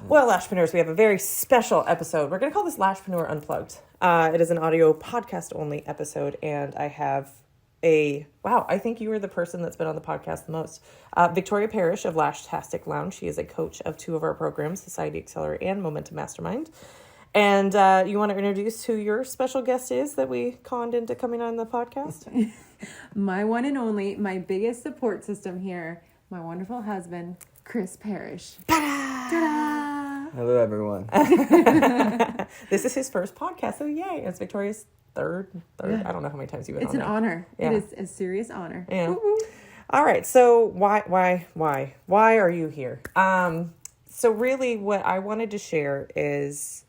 Well, Lashpreneurs, we have a very special episode. We're going to call this Lashpreneur Unplugged. It is an audio podcast only episode, and I have I think you are the person that's been on the podcast the most. Victoria Parrish of Lashtastic Lounge. She is a coach of two of our programs, Society Xcelerator and Momentum Mastermind. And you want to introduce who your special guest is that we conned into coming on the podcast? My one and only, my biggest support system here, my wonderful husband, Chris Parrish. Ta-da! Hello, everyone. This is his first podcast, so yay. It's Victoria's third. Yeah. I don't know how many times you've been on It's an now. honor. Yeah. It is a serious honor. Yeah. Woo-hoo. All right, so why are you here? So really what I wanted to share is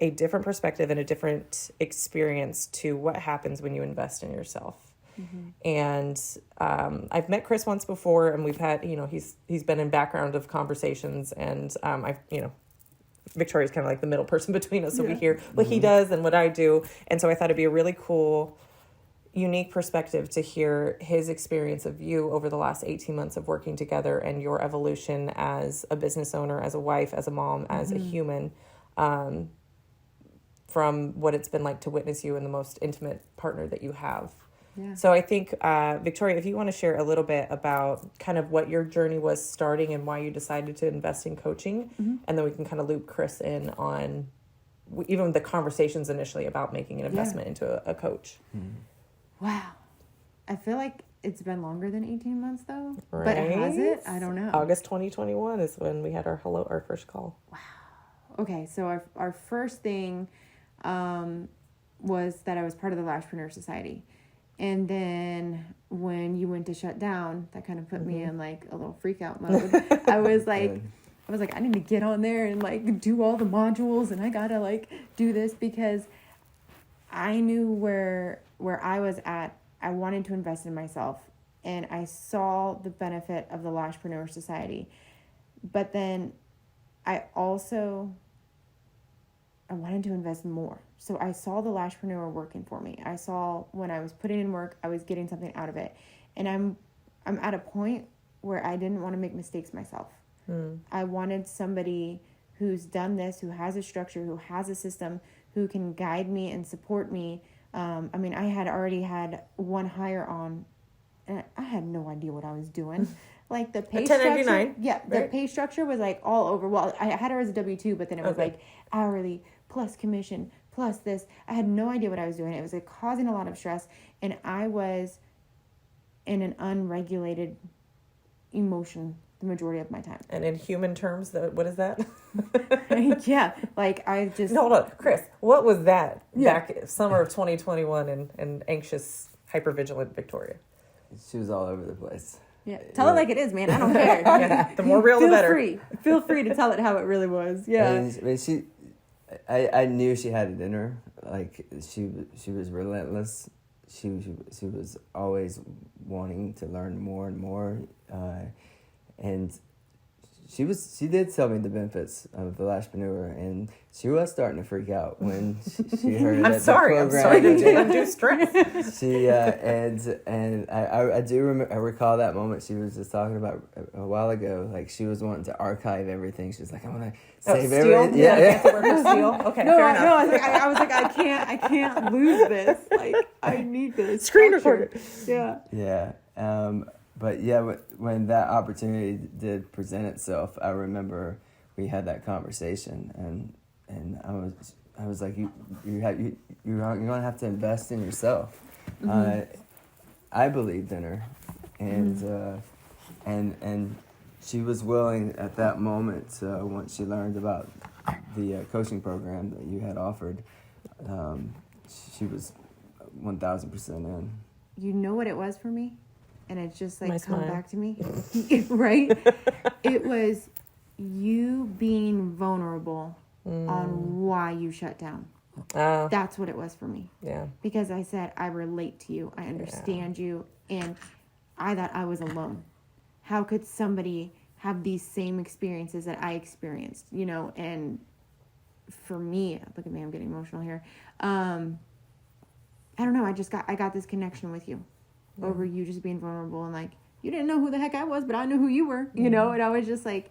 a different perspective and a different experience to what happens when you invest in yourself. Mm-hmm. And I've met Chris once before, and we've had, he's been in background of conversations, and Victoria's kind of like the middle person between us, so we hear what he does and what I do. And so I thought it'd be a really cool, unique perspective to hear his experience of you over the last 18 months of working together and your evolution as a business owner, as a wife, as a mom, as a human, from what it's been like to witness you in the most intimate partner that you have. Yeah. So I think, Victoria, if you want to share a little bit about kind of what your journey was starting and why you decided to invest in coaching, and then we can kind of loop Chris in on even the conversations initially about making an investment into a coach. Mm-hmm. Wow. I feel like it's been longer than 18 months, though. Right? But has it? I don't know. August 2021 is when we had our first call. Wow. Okay, so our first thing was that I was part of the Lashpreneur Society. And then when you went to shut down, that kind of put me in like a little freak out mode. I was like, I need to get on there and like do all the modules, and I gotta like do this because I knew where I was at. I wanted to invest in myself, and I saw the benefit of the Lashpreneur Society. But then I wanted to invest more. So I saw the Lashpreneur working for me. I saw when I was putting in work, I was getting something out of it. And I'm at a point where I didn't want to make mistakes myself. I wanted somebody who's done this, who has a structure, who has a system, who can guide me and support me. I had already had one hire on, and I had no idea what I was doing. Like the pay structure, the pay structure was like all over. Well, I had her as a W-2, but then it was like hourly plus commission plus this. I had no idea what I was doing. It was like causing a lot of stress, and I was in an unregulated emotion the majority of my time. And in human terms, what is that? Yeah, like I just... No, hold on. Chris, what was that back summer of 2021 and anxious, hypervigilant Victoria? She was all over the place. Yeah, tell it like it is, man. I don't care. The more real, the better. Feel free to tell it how it really was. Yeah. And I knew she had it in her. Like she was relentless. She was always wanting to learn more and more, and she did tell me the benefits of the Lashpreneur, and she was starting to freak out when she heard I'm that sorry to undue stress. She and I do remember, I recall that moment she was just talking about a while ago. Like she was wanting to archive everything. She was like, I want to save everything. Yeah. Okay. No, fair enough. I was like, I can't lose this. Like I need this Screen recorder. Yeah. Yeah. But yeah, when that opportunity did present itself, I remember we had that conversation, and I was like, you're gonna have to invest in yourself. Mm-hmm. I believed in her, and and she was willing at that moment. Once she learned about the coaching program that you had offered, she was 1,000% in. You know what it was for me? And it's just like come back to me, right? It was you being vulnerable on why you shut down. That's what it was for me. Yeah. Because I said, I relate to you. I understand you. And I thought I was alone. How could somebody have these same experiences that I experienced, and for me, look at me, I'm getting emotional here. I don't know. I got this connection with you. Over you just being vulnerable, and like you didn't know who the heck I was, but I knew who you were, and I was just like,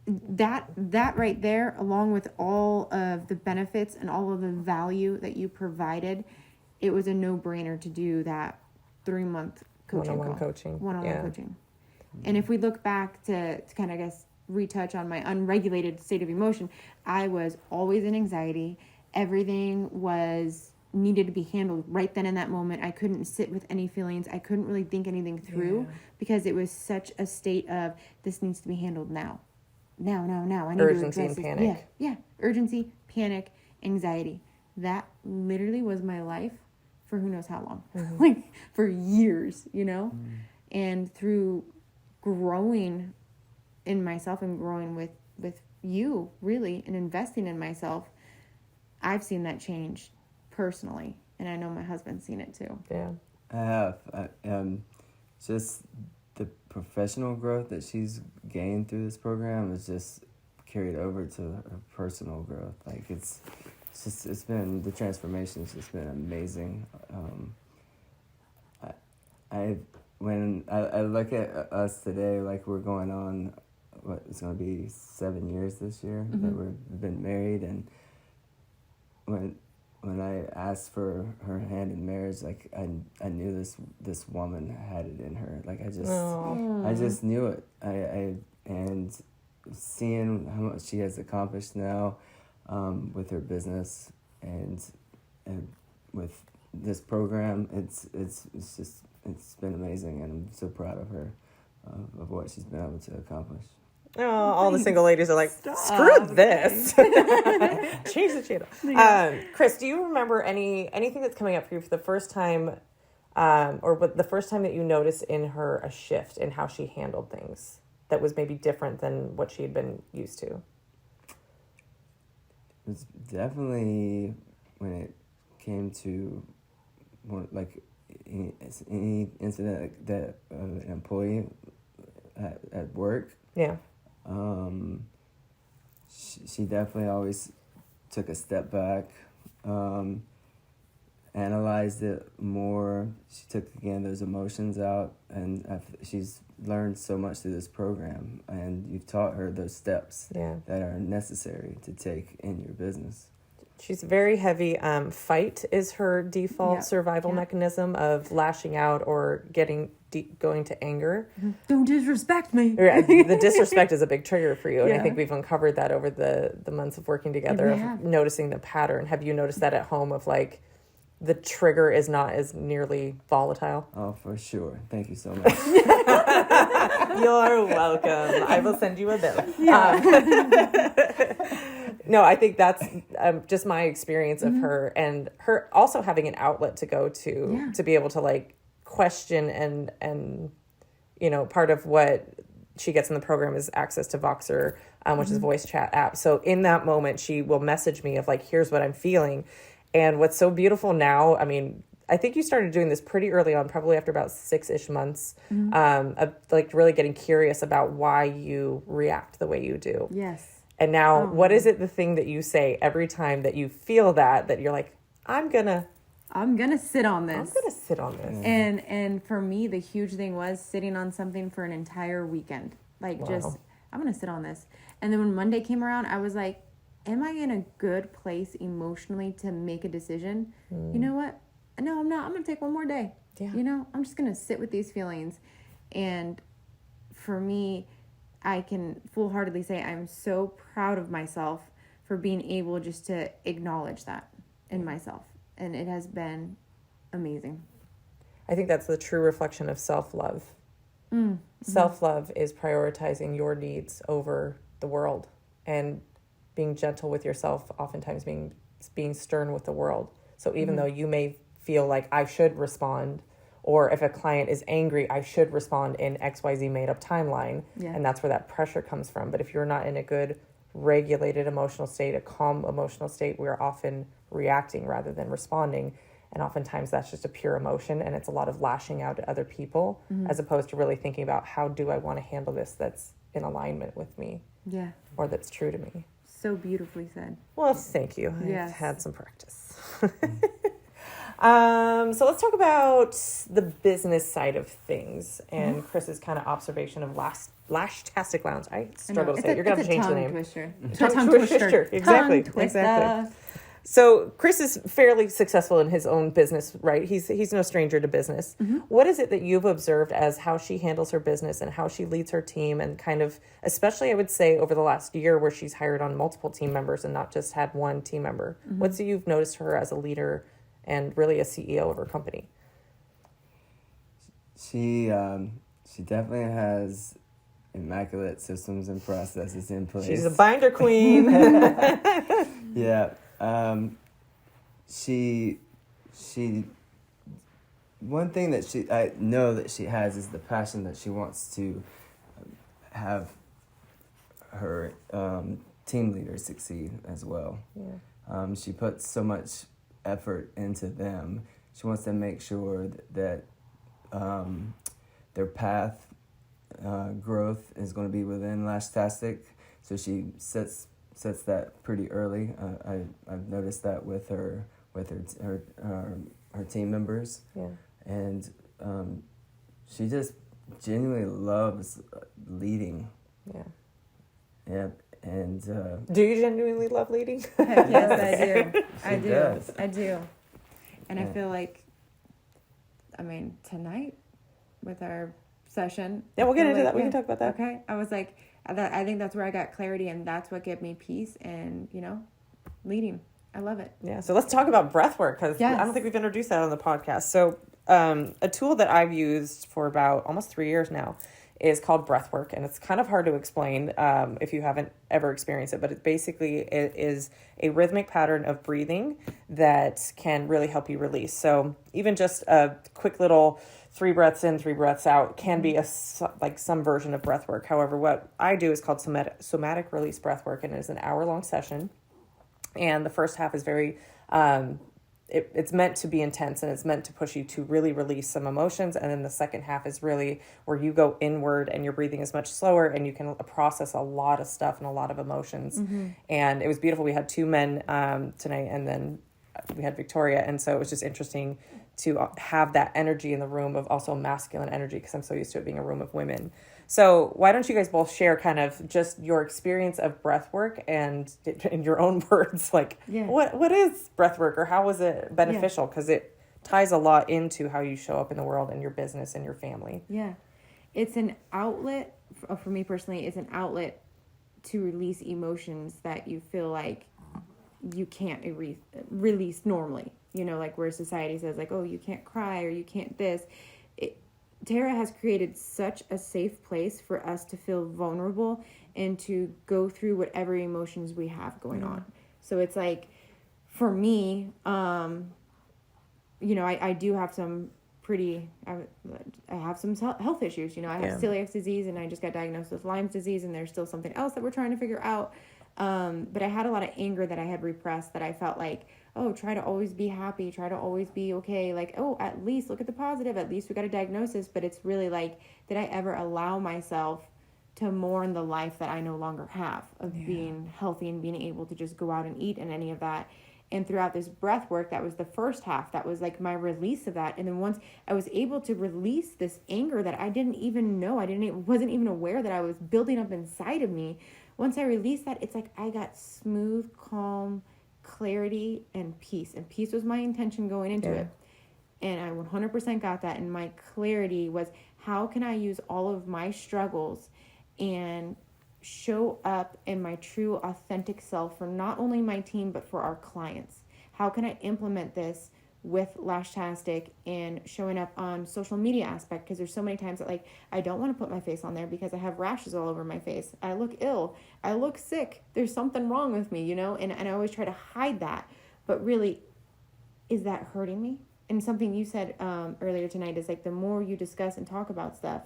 that right there, along with all of the benefits and all of the value that you provided, it was a no-brainer to do that 3-month coaching One-on-one call. coaching. One-on-one Yeah. coaching. And if we look back to kind of, I guess, retouch on my unregulated state of emotion, I was always in anxiety. Everything needed to be handled right then in that moment. I couldn't sit with any feelings. I couldn't really think anything through because it was such a state of, this needs to be handled now. Now. I need Urgency to address and this. panic. Yeah. Urgency, panic, anxiety. That literally was my life for who knows how long. Like for years, you know? And through growing in myself and growing with you, really, and investing in myself, I've seen that change personally. And I know my husband's seen it too. Yeah. I have. Just the professional growth that she's gained through this program is just carried over to her personal growth. Like it's been, the transformation's just been amazing. When I look at us today, like we're going on, it's going to be 7 years this year that we've been married, and when I asked for her hand in marriage, like I knew this woman had it in her. Like I just knew it. And seeing how much she has accomplished now, with her business and with this program, it's been amazing, and I'm so proud of her, of what she's been able to accomplish. Oh, all the single ladies are like, screw this. Change the channel. Chris, do you remember anything that's coming up for you for the first time, or the first time that you noticed in her a shift in how she handled things that was maybe different than what she had been used to? It was definitely when it came to like any incident that an employee at work. Yeah. She definitely always took a step back, analyzed it more. She took, again, those emotions out, and she's learned so much through this program, and you've taught her those steps that are necessary to take in your business. She's very heavy. Fight is her default survival mechanism of lashing out or going to anger. Don't disrespect me. The disrespect is a big trigger for you. And I think we've uncovered that over the months of working together, of noticing the pattern. Have you noticed that at home of like, the trigger is not as nearly volatile? Oh, for sure. Thank you so much. You're welcome. I will send you a bill. No, I think that's just my experience of her, and her also having an outlet to go to be able to like question and you know, part of what she gets in the program is access to Voxer, which is a voice chat app. So in that moment, she will message me of like, here's what I'm feeling. And what's so beautiful now, I mean, I think you started doing this pretty early on, probably after about 6-ish months, of like really getting curious about why you react the way you do. Yes. And now, what is it, the thing that you say every time that you feel that you're like, I'm gonna sit on this. I'm gonna sit on this. And for me, the huge thing was sitting on something for an entire weekend. Like I'm gonna sit on this. And then when Monday came around, I was like, am I in a good place emotionally to make a decision? You know what? No, I'm not. I'm going to take one more day. Yeah. You know, I'm just going to sit with these feelings. And for me, I can full-heartedly say I'm so proud of myself for being able just to acknowledge that in myself. And it has been amazing. I think that's the true reflection of self-love. Self-love is prioritizing your needs over the world, and being gentle with yourself, oftentimes being stern with the world. So even though you may feel like I should respond, or if a client is angry, I should respond in XYZ made up timeline. And that's where that pressure comes from. But if you're not in a good regulated emotional state, a calm emotional state, we're often reacting rather than responding. And oftentimes that's just a pure emotion, and it's a lot of lashing out at other people, as opposed to really thinking about how do I want to handle this that's in alignment with me. Yeah. Or that's true to me. So beautifully said. Well, thank you. I've had some practice. So let's talk about the business side of things and Chris's kind of observation of last Lashtastic Lounge. I struggle to say it. You're going to have to change the name. Twister. Tongue twister. Exactly. Tongue twister. Exactly. So Chris is fairly successful in his own business, right? He's no stranger to business. Mm-hmm. What is it that you've observed as how she handles her business and how she leads her team, and kind of, especially I would say over the last year where she's hired on multiple team members and not just had one team member? Mm-hmm. What's you've noticed her as a leader and really a CEO of her company? She definitely has immaculate systems and processes in place. She's a binder queen. Yeah. She one thing that I know that she has is the passion that she wants to have her team leaders succeed as well. Yeah. She puts so much effort into them. She wants to make sure that their path growth is going to be within Lashtastic. So she sets that pretty early. I've noticed that with her team members. Yeah. And she just genuinely loves leading. Yeah. Yeah. And Do you genuinely love leading? Yes, I do. does. I do. And I Yeah. feel like, I mean, tonight with our session. Yeah, we'll get I feel into like- that. We can talk about that. Okay. I was like, I think that's where I got clarity, and that's what gave me peace and, leading. I love it. Yeah, so let's talk about breathwork, because Yes. I don't think we've introduced that on the podcast. So a tool that I've used for about almost 3 years now is called breathwork, and it's kind of hard to explain if you haven't ever experienced it, but it is a rhythmic pattern of breathing that can really help you release. So even just a quick little 3 breaths in, 3 breaths out can be some version of breath work. However, what I do is called somatic release breath work, and it is an hour-long session. And the first half is very, it's meant to be intense, and it's meant to push you to really release some emotions. And then the second half is really where you go inward and your breathing is much slower and you can process a lot of stuff and a lot of emotions. Mm-hmm. And it was beautiful. We had 2 men tonight, and then we had Victoria. And so it was just interesting to have that energy in the room of also masculine energy, because I'm so used to it being a room of women. So why don't you guys both share kind of just your experience of breath work, and in your own words, like what is breath work, or how was it beneficial? Because it ties a lot into how you show up in the world and your business and your family. Yeah. It's an outlet, for me personally, it's an outlet to release emotions that you feel like you can't release normally. Like where society says like, oh, you can't cry or you can't this. Tara has created such a safe place for us to feel vulnerable and to go through whatever emotions we have going on. So it's like, for me, I do have some I have some health issues. I have celiac disease, and I just got diagnosed with Lyme's disease, and there's still something else that we're trying to figure out. But I had a lot of anger that I had repressed, that I felt like, oh, try to always be happy, try to always be okay. Like, oh, at least look at the positive. At least we got a diagnosis. But it's really like, did I ever allow myself to mourn the life that I no longer have of being healthy and being able to just go out and eat and any of that? And throughout this breath work, that was the first half. That was like my release of that. And then once I was able to release this anger that I didn't even know, wasn't even aware that I was building up inside of me. Once I released that, it's like I got smooth, calm, clarity, and peace. And peace was my intention going into it. And I 100% got that. And my clarity was, how can I use all of my struggles and show up in my true, authentic self for not only my team, but for our clients? How can I implement this with Lashtastic and showing up on social media aspect? Because there's so many times that like, I don't want to put my face on there because I have rashes all over my face. I look ill. I look sick. There's something wrong with me, and I always try to hide that. But really, is that hurting me? And something you said earlier tonight is like, the more you discuss and talk about stuff,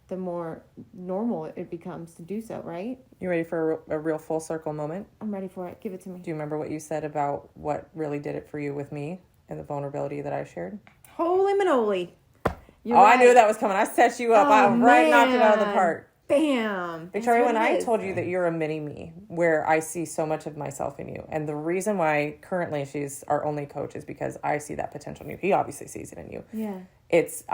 the more normal it becomes to do so, right? You ready for a real full circle moment? I'm ready for it. Give it to me. Do you remember what you said about what really did it for you with me and the vulnerability that I shared? Holy manoli. I knew that was coming. I set you up. I knocked it out of the park. Bam. Victoria, when I told you that you're a mini me, where I see so much of myself in you, and the reason why currently she's our only coach is because I see that potential in you. He obviously sees it in you. Yeah. It's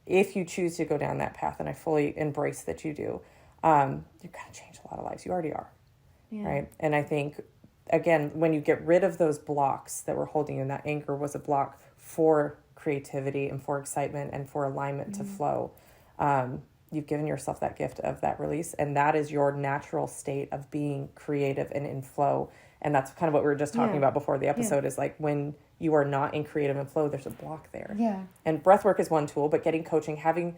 if you choose to go down that path, and I fully embrace that you do, you're going to change a lot of lives. You already are. Yeah. Right. And I think, again, when you get rid of those blocks that were holding you, and that anger was a block for creativity and for excitement and for alignment to flow, you've given yourself that gift of that release. And that is your natural state of being creative and in flow. And that's kind of what we were just talking about before the episode is like when you are not in creative and flow, there's a block there. Yeah. And breathwork is one tool, but getting coaching, having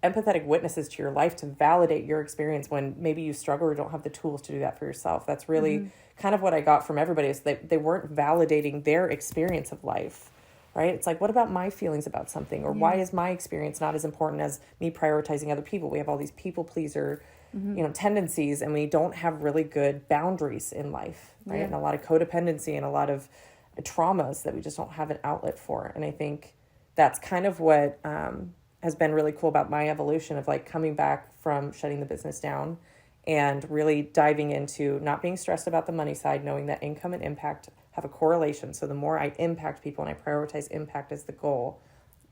empathetic witnesses to your life to validate your experience when maybe you struggle or don't have the tools to do that for yourself. That's really kind of what I got from everybody, is that they weren't validating their experience of life, right? It's like, what about my feelings about something? Or why is my experience not as important as me prioritizing other people? We have all these people pleaser, tendencies, and we don't have really good boundaries in life, right? Yeah. And a lot of codependency and a lot of traumas that we just don't have an outlet for. And I think that's kind of what has been really cool about my evolution of like coming back from shutting the business down and really diving into not being stressed about the money side, knowing that income and impact have a correlation. So the more I impact people and I prioritize impact as the goal,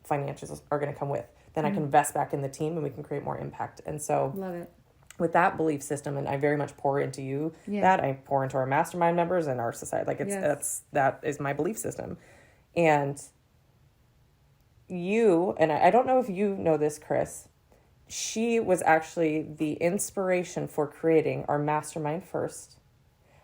financials are going to come with. Then I can invest back in the team and we can create more impact. And so Love it. with that belief system, and I very much pour into you that I pour into our mastermind members and our society. Like that is my belief system. And you, and I don't know if you know this, Chris, she was actually the inspiration for creating our mastermind first.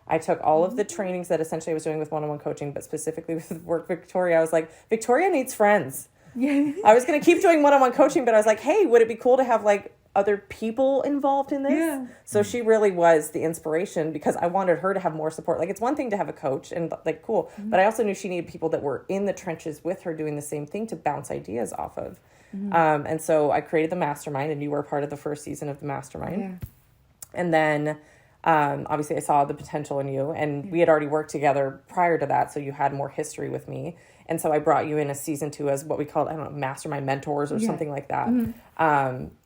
I took all of the trainings that essentially I was doing with one-on-one coaching, but specifically with Work Victoria. I was like, Victoria needs friends. Yeah. I was going to keep doing one-on-one coaching, but I was like, hey, would it be cool to have like other people involved in this? Yeah. So she really was the inspiration because I wanted her to have more support. Like, it's one thing to have a coach and like, cool. But I also knew she needed people that were in the trenches with her doing the same thing to bounce ideas off of. And so I created the mastermind, and you were part of the first season of the mastermind. Yeah. And then obviously I saw the potential in you, and we had already worked together prior to that. So you had more history with me. And so I brought you in a season 2 as what we called, I don't know, mastermind mentors or something like that.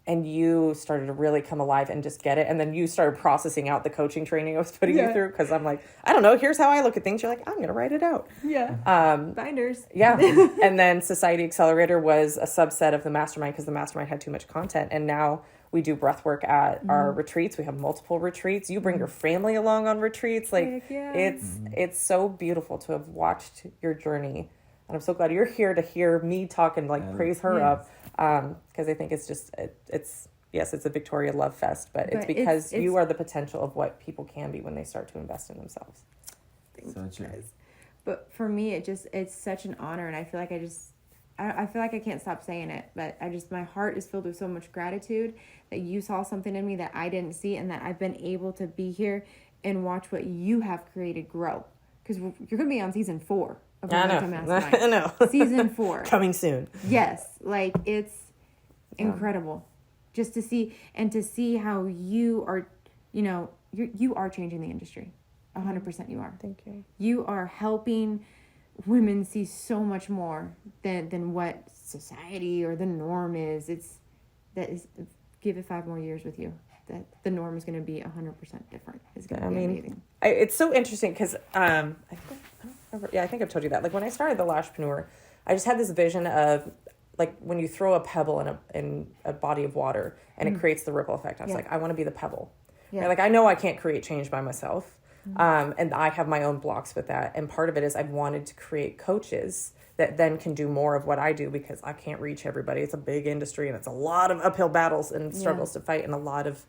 And you started to really come alive and just get it. And then you started processing out the coaching training I was putting you through. Cause I'm like, I don't know, here's how I look at things. You're like, I'm going to write it out. Yeah. Binders. Yeah. And then Society Xcelerator was a subset of the mastermind because the mastermind had too much content. And now we do breath work at our retreats. We have multiple retreats. You bring your family along on retreats. Like it's so beautiful to have watched your journey. And I'm so glad you're here to hear me talk and like praise her up. Because I think it's just, it's a Victoria love fest, but it's because you are the potential of what people can be when they start to invest in themselves. So true. But for me, it's such an honor. And I feel like I feel like I can't stop saying it, but my heart is filled with so much gratitude that you saw something in me that I didn't see, and that I've been able to be here and watch what you have created grow. Because you're going to be on season 4 of Momentum Mastermind. I know. Season 4. Coming soon. Yes. Like, it's incredible just to see, and to see how you are, you are changing the industry. 100% you are. Thank you. You are helping women see so much more than what society or the norm is. Give it 5 more years with you. That the norm is going to be 100% different. It's going to be amazing. It's so interesting because I think I've told you that. Like when I started the Lashpreneur, I just had this vision of like when you throw a pebble in a body of water and it creates the ripple effect. I was like, I want to be the pebble. Yeah. Like I know I can't create change by myself. And I have my own blocks with that. And part of it is I wanted to create coaches that then can do more of what I do because I can't reach everybody. It's a big industry and it's a lot of uphill battles and struggles to fight and a lot of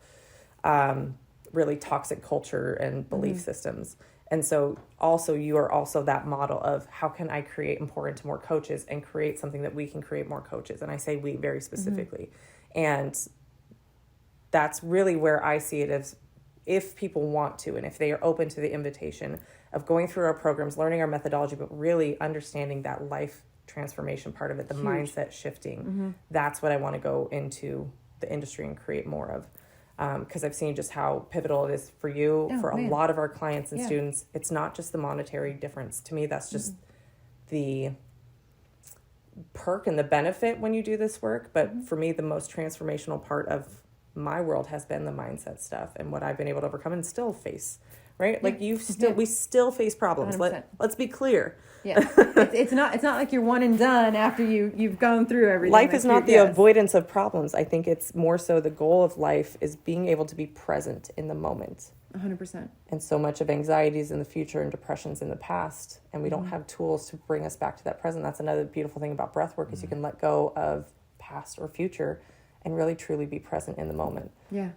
really toxic culture and belief systems. And so also you are also that model of how can I create and pour into more coaches and create something that we can create more coaches. And I say we very specifically. And that's really where I see it as if people want to, and if they are open to the invitation of going through our programs, learning our methodology, but really understanding that life transformation part of it, the mindset shifting, that's what I want to go into the industry and create more of. Because I've seen just how pivotal it is for you, a lot of our clients and students. It's not just the monetary difference. To me, that's just the perk and the benefit when you do this work. But for me, the most transformational part of my world has been the mindset stuff and what I've been able to overcome and still face, right? Like we still face problems. 100%. Let's be clear. Yeah. It's not like you're one and done after you've gone through everything. Life is not the avoidance of problems. I think it's more so the goal of life is being able to be present in the moment. 100%. And so much of anxieties in the future and depressions in the past, and we don't have tools to bring us back to that present. That's another beautiful thing about breath work is you can let go of past or future and really truly be present in the moment. Yeah.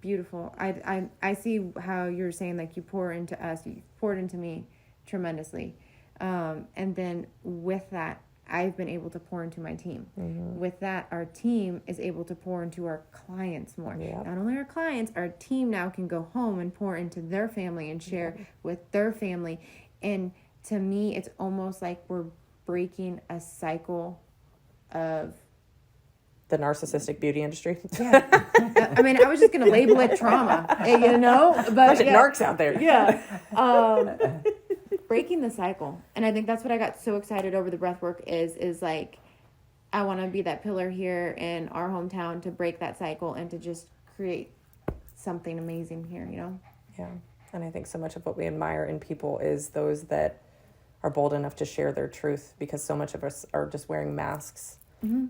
Beautiful. I see how you're saying, like, you pour into us, you poured into me tremendously. And then with that, I've been able to pour into my team. With that, our team is able to pour into our clients more. Yep. Not only our clients, our team now can go home and pour into their family and share with their family. And to me, it's almost like we're breaking a cycle of the narcissistic beauty industry. Yeah. I mean, I was just going to label it trauma, you know, but narcs out there. Yeah. Breaking the cycle. And I think that's what I got so excited over the breath work is like, I want to be that pillar here in our hometown to break that cycle and to just create something amazing here, you know? Yeah. And I think so much of what we admire in people is those that are bold enough to share their truth, because so much of us are just wearing masks,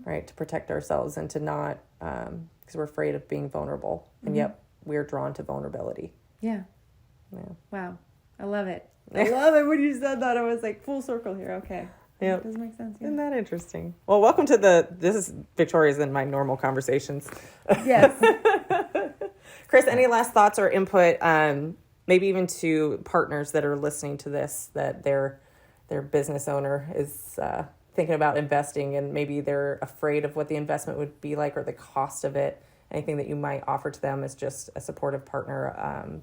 right, to protect ourselves and to not, because we're afraid of being vulnerable. And yet we're drawn to vulnerability. Yeah. Yeah. Wow. I love it. I love it when you said that. I was like, full circle here. Okay. Yeah. Does make sense. Yeah. Isn't that interesting? Well, welcome to this is Victoria's in my normal conversations. Yes. Chris, any last thoughts or input, maybe even to partners that are listening to this, that their business owner is thinking about investing and maybe they're afraid of what the investment would be like or the cost of it? Anything that you might offer to them as just a supportive partner,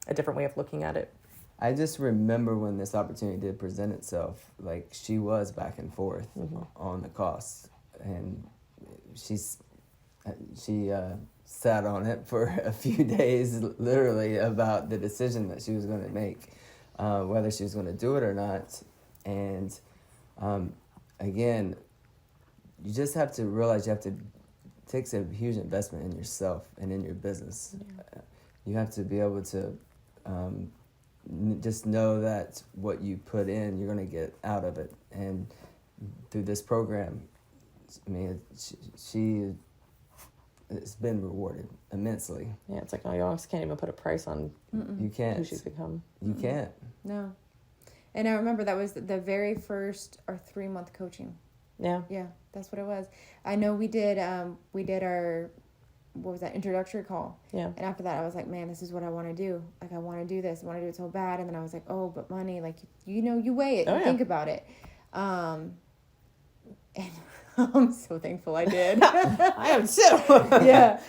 a different way of looking at it? I just remember when this opportunity did present itself, like she was back and forth on the costs, and she sat on it for a few days, literally, about the decision that she was going to make, whether she was going to do it or not. And again, you just have to realize it takes a huge investment in yourself and in your business. Yeah. You have to be able to just know that what you put in, you're going to get out of it. And through this program, I mean, she has been rewarded immensely. Yeah, it's like, oh, you almost can't even put a price on You can't. who she's become. You can't. No. And I remember that was the very first or 3-month coaching. Yeah. Yeah, that's what it was. I know we did our, what was that, introductory call. Yeah. And after that, I was like, man, this is what I want to do. Like, I want to do this. I want to do it so bad. And then I was like, oh, but money, like, you know, you weigh it. Think about it. And I'm so thankful I did. I am too. Yeah.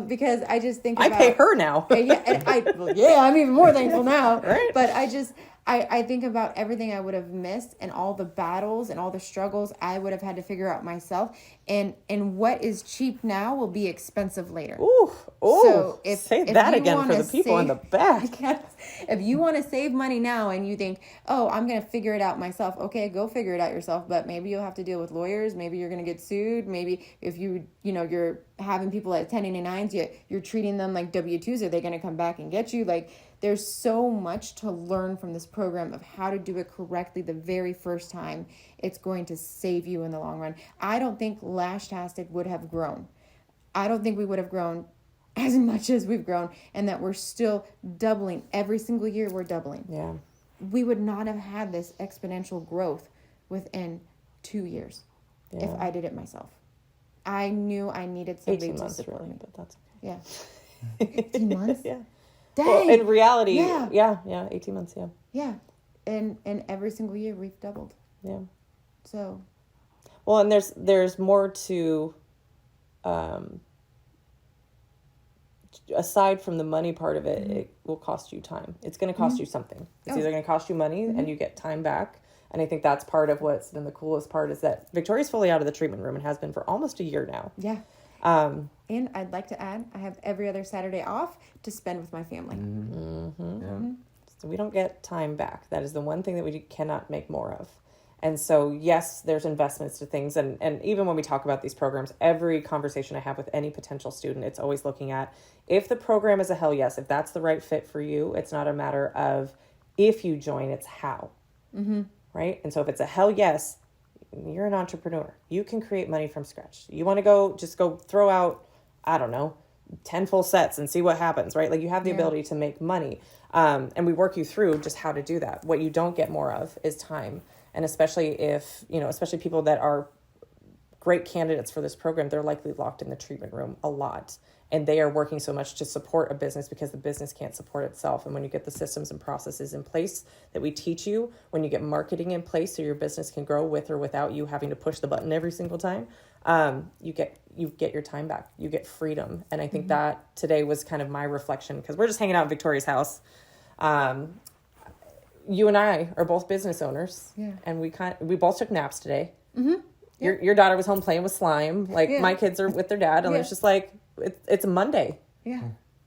Because I just think about... I pay her now. Yeah. And I'm even more thankful now. Right. But I think about everything I would have missed and all the battles and all the struggles I would have had to figure out myself. And what is cheap now will be expensive later. Ooh. So say that again for the people in the back. Yes, if you want to save money now and you think, oh, I'm going to figure it out myself. Okay, go figure it out yourself. But maybe you'll have to deal with lawyers. Maybe you're going to get sued. Maybe if you're having people at 1099s, you're treating them like W-2s. Are they going to come back and get you? Like, there's so much to learn from this program of how to do it correctly the very first time. It's going to save you in the long run. I don't think Lashtastic would have grown. I don't think we would have grown as much as we've grown, and that we're still doubling. Every single year we're doubling. Yeah. We would not have had this exponential growth within 2 years if I did it myself. I knew I needed somebody 18 to months, support really, me. but that's Yeah. 18 months? yeah. Dang. Well, in reality, Yeah. 18 months, yeah. Yeah. And every single year we've doubled. Yeah. So. Well, and there's more to, aside from the money part of it, it will cost you time. It's going to cost you something. It's either going to cost you money and you get time back. And I think that's part of what's been the coolest part is that Victoria's fully out of the treatment room and has been for almost a year now. Yeah. And I'd like to add, I have every other Saturday off to spend with my family. Yeah. So we don't get time back. That is the one thing that we cannot make more of. And so, yes, there's investments to things. And even when we talk about these programs, every conversation I have with any potential student, it's always looking at if the program is a hell yes, if that's the right fit for you. It's not a matter of if you join, it's how. Right? And so if it's a hell yes, you're an entrepreneur. You can create money from scratch. You want to just go throw out, I don't know, 10 full sets and see what happens, right? Like you have the ability to make money. And we work you through just how to do that. What you don't get more of is time. And especially if, especially people that are great candidates for this program, they're likely locked in the treatment room a lot. And they are working so much to support a business because the business can't support itself. And when you get the systems and processes in place that we teach you, when you get marketing in place so your business can grow with or without you having to push the button every single time, you get your time back. You get freedom. And I think that today was kind of my reflection, because we're just hanging out at Victoria's house. You and I are both business owners, and we both took naps today. Your daughter was home playing with slime. Like my kids are with their dad, and it's just like it's Monday.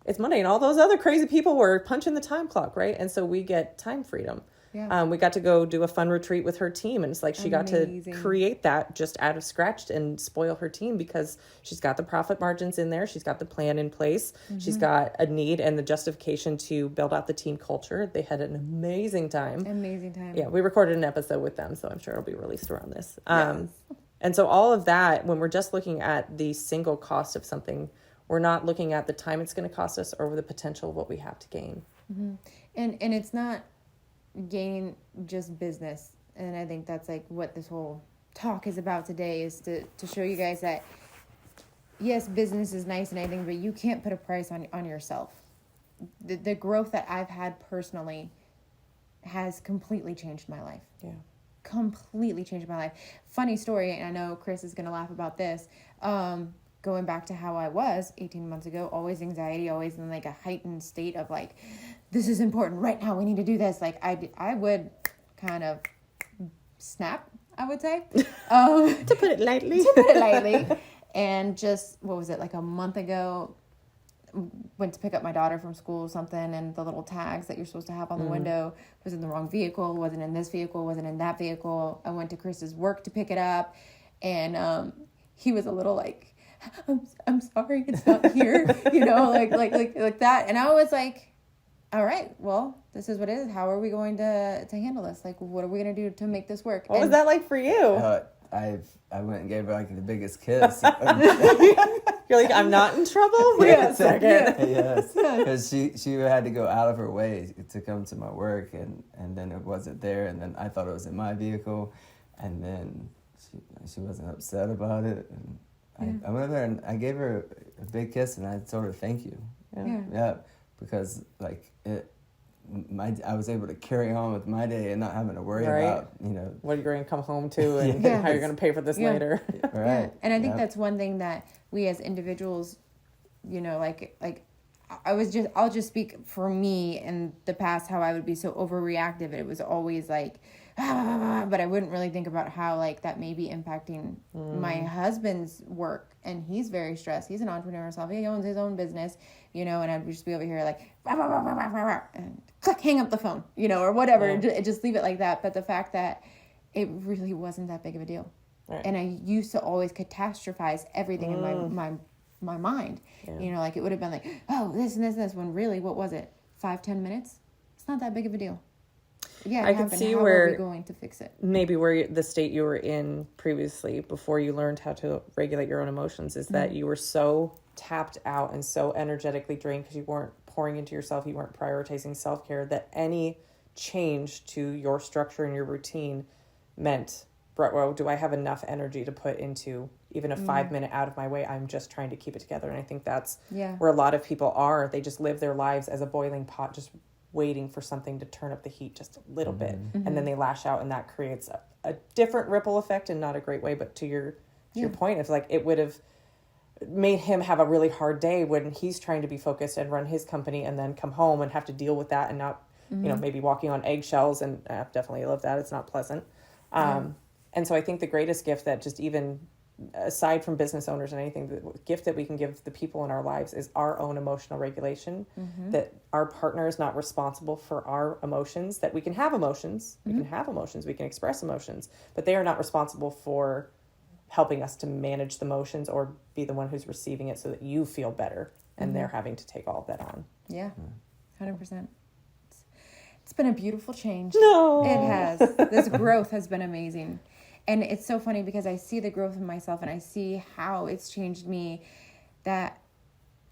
It's Monday, and all those other crazy people were punching the time clock, right? And so we get time freedom. We got to go do a fun retreat with her team, and it's like she got to create that just out of scratch and spoil her team, because she's got the profit margins in there. She's got the plan in place. She's got a need and the justification to build out the team culture. They had an amazing time. Yeah, we recorded an episode with them, so I'm sure it'll be released around this. And so all of that, when we're just looking at the single cost of something, we're not looking at the time it's going to cost us or the potential of what we have to gain. And it's not gain just business. And I think that's like what this whole talk is about today, is to show you guys that yes, business is nice and everything, but you can't put a price on yourself. The growth that I've had personally has completely changed my life. Completely changed my life. Funny story, and I know Chris is going to laugh about this. Going back to how I was 18 months ago, always anxiety, always in like a heightened state of like, this is important right now, we need to do this. Like I would kind of snap, I would say. To put it lightly. And just, what was it, like a month ago, went to pick up my daughter from school or something, and the little tags that you're supposed to have on the window was in the wrong vehicle, wasn't in this vehicle, wasn't in that vehicle. I went to Chris's work to pick it up, and he was a little like, I'm sorry, it's not here, like that. And I was like, all right, well, this is what it is. How are we going to handle this? Like, what are we going to do to make this work? What was that like for you? I went and gave her like the biggest kiss. You're like, I'm not in trouble? Wait a second. Yes. Because she had to go out of her way to come to my work, and then it wasn't there, and then I thought it was in my vehicle, and then she wasn't upset about it, and I went over there and I gave her a big kiss, and I told her thank you. Because like I was able to carry on with my day and not having to worry about what you're going to come home to and how you're going to pay for this later. Right. And I think that's one thing that we as individuals, I'll just speak for me in the past, how I would be so overreactive. It was always like, but I wouldn't really think about how like that may be impacting my husband's work, and he's very stressed. He's an entrepreneur himself. He owns his own business, and I'd just be over here like, and click, hang up the phone, or whatever, and just leave it like that. But the fact that it really wasn't that big of a deal. Right. And I used to always catastrophize everything in my mind. Like it would have been like, oh, this and this and this, when really, what was it? 5-10 minutes? It's not that big of a deal. Yeah, I can see how where are we going to fix it? Maybe where the state you were in previously, before you learned how to regulate your own emotions, is that you were so tapped out and so energetically drained because you weren't pouring into yourself, you weren't prioritizing self-care, that any change to your structure and your routine meant, well, do I have enough energy to put into even a 5-minute out of my way? I'm just trying to keep it together. And I think that's where a lot of people are. They just live their lives as a boiling pot, just waiting for something to turn up the heat just a little bit. And then they lash out, and that creates a different ripple effect, and not a great way. But to your point, it's like it would have made him have a really hard day when he's trying to be focused and run his company, and then come home and have to deal with that, and not, maybe walking on eggshells. And I definitely love that. It's not pleasant. And so I think the greatest gift that just even aside from business owners and anything, the gift that we can give the people in our lives is our own emotional regulation, that our partner is not responsible for our emotions, that we can have emotions, we can express emotions, but they are not responsible for helping us to manage the emotions or be the one who's receiving it so that you feel better, and they're having to take all of that on. Yeah, 100%. It's been a beautiful change. No. It has. This growth has been amazing. And it's so funny because I see the growth in myself and I see how it's changed me, that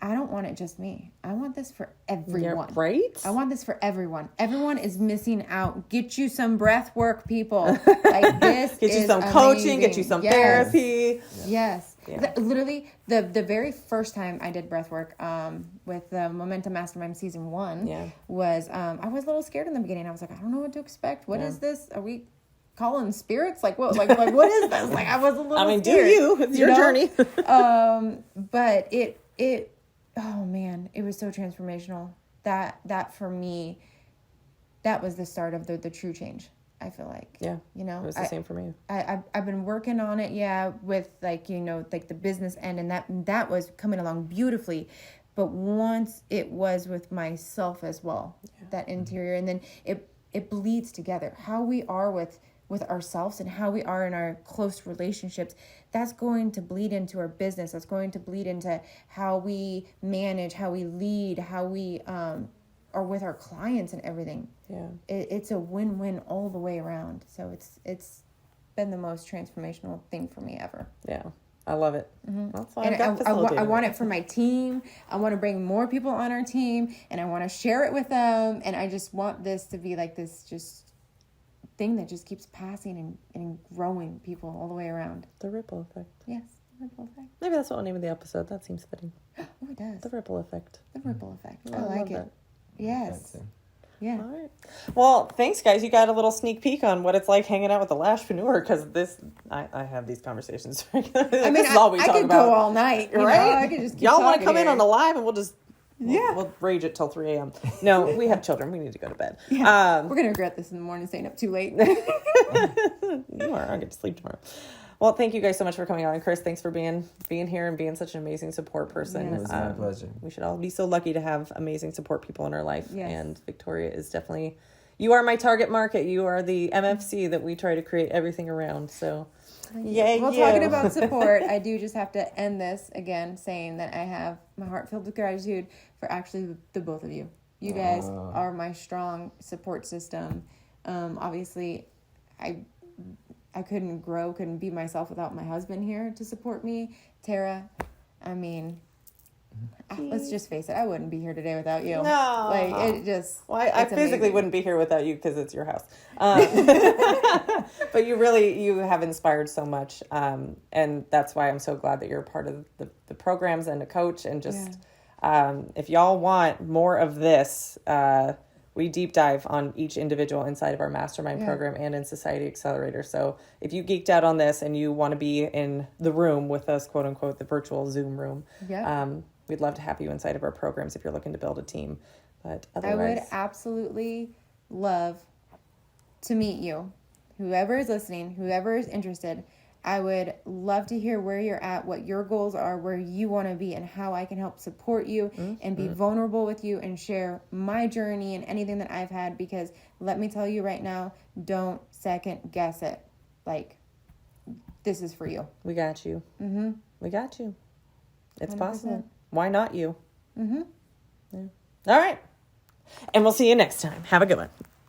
I don't want it just me. I want this for everyone. Yeah, right? I want this for everyone. Everyone is missing out. Get you some breath work, people. Like this Get you is some amazing. coaching, get you some therapy. Yes. Yeah. Literally, the very first time I did breath work with the Momentum Mastermind Season 1 was, I was a little scared in the beginning. I was like, I don't know what to expect. What is this? Are we calling spirits? Like what? Like what is this? Like I was a little scared. Do you? It's your journey. But it oh man, it was so transformational. That for me, that was the start of the true change. I feel like, it was the same for me. I've been working on it, with like the business end, and that was coming along beautifully. But once it was with myself as well, that interior, and then it bleeds together. How we are with ourselves and how we are in our close relationships, that's going to bleed into our business. That's going to bleed into how we manage, how we lead, how we are with our clients and everything. Yeah. It's a win-win all the way around. So it's been the most transformational thing for me ever. Yeah. I love it. That's why And I want it for my team. I want to bring more people on our team, and I want to share it with them. And I just want this to be like this just thing that just keeps passing and growing people all the way around. The ripple effect. Yes, the ripple effect. Maybe that's what we'll name of the episode. That seems fitting. Oh, it does. The ripple effect. The ripple effect. I I like love it. that. Yes. Yeah. All right. Well, thanks, guys. You got a little sneak peek on what it's like hanging out with the Lashpreneur, because I have these conversations regularly. I mean, this is all we I talk could about. go all night, right? I could just keep Y'all want to talking come in here. on the live, and we'll just we'll rage it till 3 a.m. No, we have children. We need to go to bed. Yeah. We're gonna regret this in the morning, staying up too late. You are. I'll get to sleep tomorrow. Well, thank you guys so much for coming on. And Chris, thanks for being here and being such an amazing support person. It was my pleasure. We should all be so lucky to have amazing support people in our life. Yes. And Victoria is definitely, you are my target market. You are the MFC that we try to create everything around. So, yay, Well, you. talking about support, I do just have to end this again saying that I have my heart filled with gratitude for actually the both of you. You guys are my strong support system. Obviously, I couldn't be myself without my husband here to support me. Tara, I mean, let's just face it, I wouldn't be here today without you. No. Like, it just... Well, I physically amazing. wouldn't be here without you because it's your house. But you have inspired so much. And that's why I'm so glad that you're a part of the programs and a coach. And just, if y'all want more of this, we deep dive on each individual inside of our mastermind program and in Society Xcelerator. So if you geeked out on this and you want to be in the room with us, quote unquote, the virtual Zoom room, we'd love to have you inside of our programs if you're looking to build a team. But otherwise, I would absolutely love to meet you. Whoever is listening, whoever is interested, I would love to hear where you're at, what your goals are, where you want to be, and how I can help support you and be vulnerable with you and share my journey and anything that I've had. Because let me tell you right now, don't second guess it. Like, this is for you. we got you. Mm-hmm. We got you. It's 100%. possible. Why not you? Mm-hmm. Yeah. All right. And we'll see you next time. Have a good one.